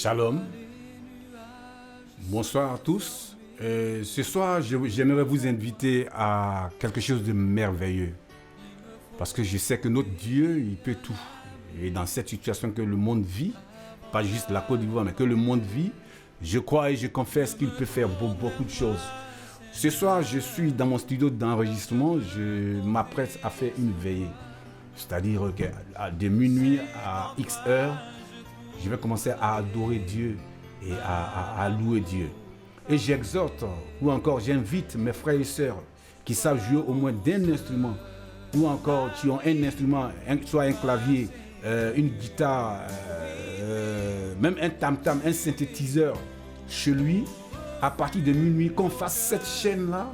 Shalom, bonsoir à tous. Ce soir, j'aimerais vous inviter à quelque chose de merveilleux. Parce que je sais que notre Dieu, il peut tout. Et dans cette situation que le monde vit, pas juste la Côte d'Ivoire, mais que le monde vit, je crois et je confesse qu'il peut faire beaucoup de choses. Ce soir, je suis dans mon studio d'enregistrement, je m'apprête à faire une veillée. C'est-à-dire que de minuit à X heures, je vais commencer à adorer Dieu et à louer Dieu. Et j'exhorte, ou encore j'invite mes frères et sœurs qui savent jouer au moins d'un instrument, ou encore qui ont un instrument, soit un clavier, une guitare, même un tam-tam, un synthétiseur chez lui, à partir de minuit, qu'on fasse cette chaîne-là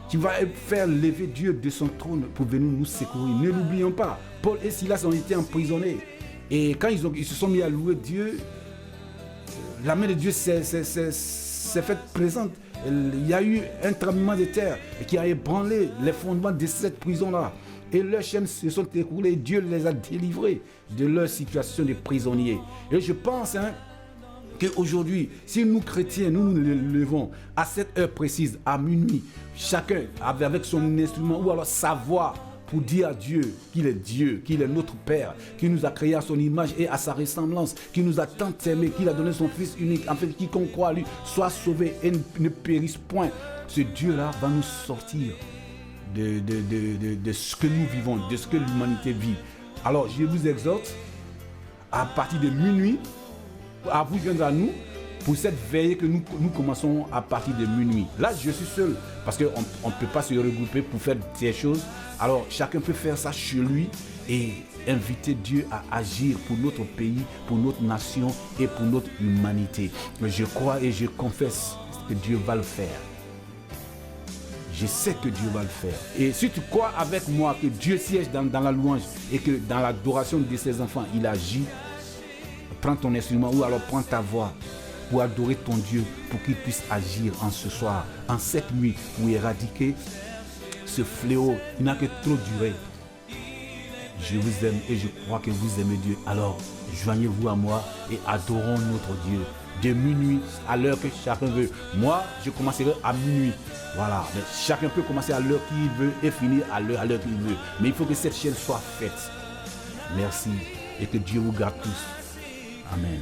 qui va faire lever Dieu de son trône pour venir nous secourir. Ne l'oublions pas, Paul et Silas ont été emprisonnés. Et quand ils se sont mis à louer Dieu, la main de Dieu s'est faite présente. Il y a eu un tremblement de terre qui a ébranlé les fondements de cette prison-là. Et leurs chaînes se sont écoulées. Dieu les a délivrés de leur situation de prisonniers. Et je pense qu'aujourd'hui, si nous chrétiens, nous levons à cette heure précise, à minuit, chacun avec son instrument ou alors sa voix, pour dire à Dieu qu'il est notre Père, qui nous a créé à son image et à sa ressemblance, qui nous a tant aimés, qu'il a donné son Fils unique, afin que quiconque croit à lui soit sauvé et ne périsse point. Ce Dieu-là va nous sortir de ce que nous vivons, de ce que l'humanité vit. Alors, je vous exhorte, à partir de minuit, à vous joindre à nous, pour cette veillée que nous commençons à partir de minuit. Là, je suis seul, parce qu'on ne peut pas se regrouper pour faire ces choses. Alors, chacun peut faire ça chez lui et inviter Dieu à agir pour notre pays, pour notre nation et pour notre humanité. Mais je crois et je confesse que Dieu va le faire. Je sais que Dieu va le faire. Et si tu crois avec moi que Dieu siège dans la louange et que dans l'adoration de ses enfants, il agit, prends ton instrument ou alors prends ta voix pour adorer ton Dieu, pour qu'il puisse agir en ce soir, en cette nuit, pour éradiquer ce fléau. Il n'a que trop duré. Je vous aime et je crois que vous aimez Dieu. Alors, joignez-vous à moi et adorons notre Dieu. De minuit à l'heure que chacun veut. Moi, je commencerai à minuit. Voilà. Mais chacun peut commencer à l'heure qu'il veut et finir à l'heure qu'il veut. Mais il faut que cette chaîne soit faite. Merci. Et que Dieu vous garde tous. Amen.